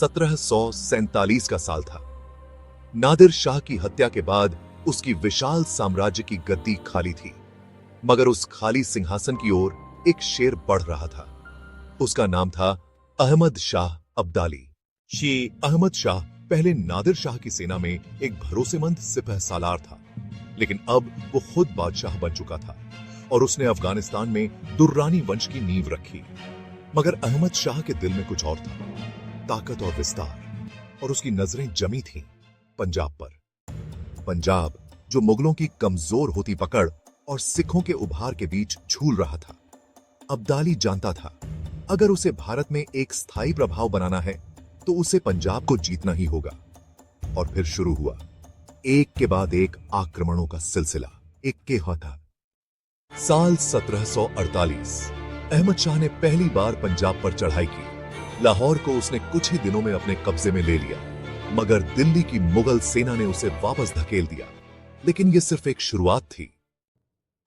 1747 का साल था। नादिर शाह की हत्या के बाद उसकी विशाल साम्राज्य की गद्दी खाली थी, मगर उस खाली सिंहासन की ओर एक शेर बढ़ रहा था। उसका नाम था अहमद शाह अब्दाली। ये अहमद शाह पहले नादिर शाह की सेना में एक भरोसेमंद सिपह सालार था, लेकिन अब वो खुद बादशाह बन चुका था और उसने अफगानिस्तान में दुर्रानी वंश की नींव रखी। मगर अहमद शाह के दिल में कुछ और था, ताकत और विस्तार, और उसकी नजरें जमी थीं पंजाब पर। पंजाब जो मुगलों की कमजोर होती पकड़ और सिखों के उभार के बीच झूल रहा था। अब्दाली जानता था, अगर उसे भारत में एक स्थायी प्रभाव बनाना है तो उसे पंजाब को जीतना ही होगा। और फिर शुरू हुआ एक के बाद एक आक्रमणों का सिलसिला। एक के होता साल 1748 अहमद शाह ने पहली बार पंजाब पर चढ़ाई की। लाहौर को उसने कुछ ही दिनों में अपने कब्जे में ले लिया, मगर दिल्ली की मुगल सेना ने उसे वापस धकेल दिया। लेकिन यह सिर्फ एक शुरुआत थी।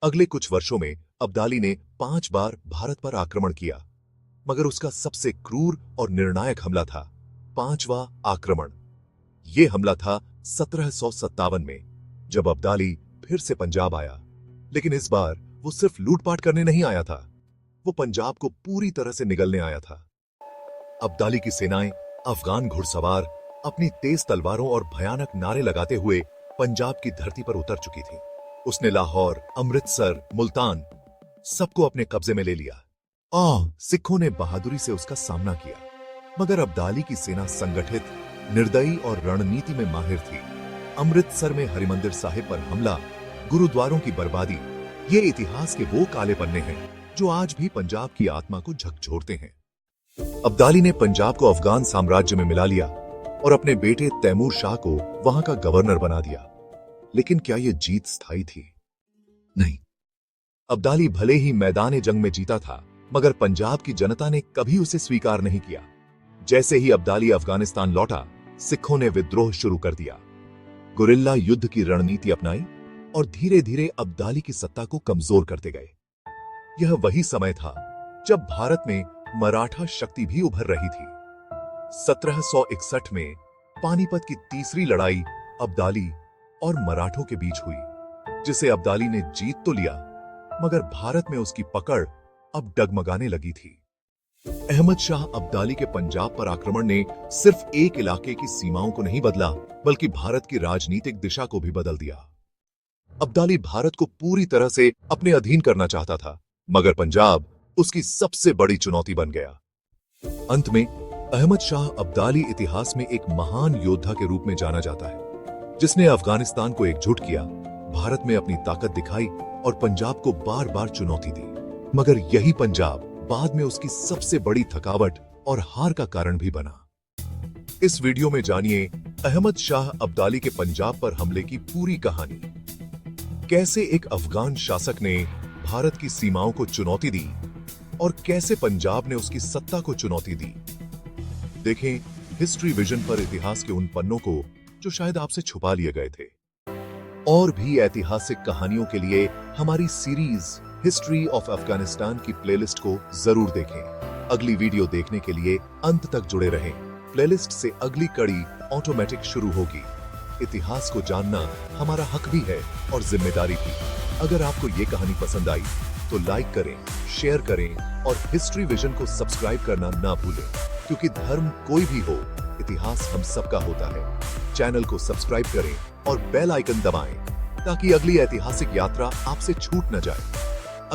अगले कुछ वर्षों में अब्दाली ने 5 बार भारत पर आक्रमण किया, मगर उसका सबसे क्रूर और निर्णायक हमला था 5वां आक्रमण। यह हमला था 1757 में, जब अब्दाली फिर से पंजाब आया। लेकिन इस बार वो सिर्फ लूटपाट करने नहीं आया था, वो पंजाब को पूरी तरह से निगलने आया था। अब्दाली की सेनाएं, अफगान घुड़सवार अपनी तेज तलवारों और भयानक नारे लगाते हुए पंजाब की धरती पर उतर चुकी थी। उसने लाहौर, अमृतसर, मुल्तान सबको अपने कब्जे में ले लिया। सिखों ने बहादुरी से उसका सामना किया, मगर अब्दाली की सेना संगठित, निर्दयी और रणनीति में माहिर थी। अमृतसर में हरिमंदिर साहिब पर हमला, गुरुद्वारों की बर्बादी, ये इतिहास के वो काले पन्ने हैं जो आज भी पंजाब की आत्मा को झकझोरते हैं। अब्दाली ने पंजाब को अफगान साम्राज्य में मिला लिया और अपने बेटे तैमूर शाह को वहां का गवर्नर बना दिया। लेकिन क्या यह जीत स्थायी थी? नहीं। अब्दाली भले ही मैदान जंग में जीता था, मगर पंजाब की जनता ने कभी उसे स्वीकार नहीं किया। जैसे ही अब्दाली अफगानिस्तान लौटा, सिखों ने विद्रोह शुरू कर दिया, गुरिल्ला युद्ध की रणनीति अपनाई और धीरे धीरे अब्दाली की सत्ता को कमजोर करते गए। यह वही समय था जब भारत में मराठा शक्ति भी उभर रही थी। 1761 में पानीपत की तीसरी लड़ाई अब्दाली और मराठों के बीच हुई, जिसे अब्दाली ने जीत तो लिया, मगर भारत में उसकी पकड़ अब डगमगाने लगी थी। अहमद शाह अब्दाली के पंजाब पर आक्रमण ने सिर्फ एक इलाके की सीमाओं को नहीं बदला, बल्कि भारत की राजनीतिक दिशा को भी बदल दिया। अब्दाली भारत को पूरी तरह से अपने अधीन करना चाहता था, मगर पंजाब उसकी सबसे बड़ी चुनौती बन गया। अंत में अहमद शाह अब्दाली इतिहास में एक महान योद्धा के रूप में जाना जाता है, जिसने अफगानिस्तान को एकजुट किया, भारत में अपनी ताकत दिखाई और पंजाब को बार बार चुनौती दी। मगर यही पंजाब बाद में उसकी सबसे बड़ी थकावट और हार का कारण भी बना। इस वीडियो में जानिए अहमद शाह अब्दाली के पंजाब पर हमले की पूरी कहानी। कैसे एक अफगान शासक ने भारत की सीमाओं को चुनौती दी और कैसे पंजाब ने उसकी सत्ता को चुनौती दी। देखें हिस्ट्री विजन पर इतिहास के उन पन्नों को जो शायद आपसे छुपा लिए गए थे। और भी ऐतिहासिक कहानियों के लिए हमारी सीरीज हिस्ट्री ऑफ अफगानिस्तान की प्लेलिस्ट को जरूर देखें। अगली वीडियो देखने के लिए अंत तक जुड़े रहें। प्लेलिस्ट से अगली कड़ी ऑटोमेटिक शुरू होगी। इतिहास को जानना हमारा हक भी है और जिम्मेदारी भी। अगर आपको ये कहानी पसंद आई तो लाइक करें, शेयर करें और हिस्ट्री विजन को सब्सक्राइब करना ना भूलें, क्योंकि धर्म कोई भी हो, इतिहास हम सबका होता है। चैनल को सब्सक्राइब करें और बेल आइकन दबाएं ताकि अगली ऐतिहासिक यात्रा आपसे छूट न जाए।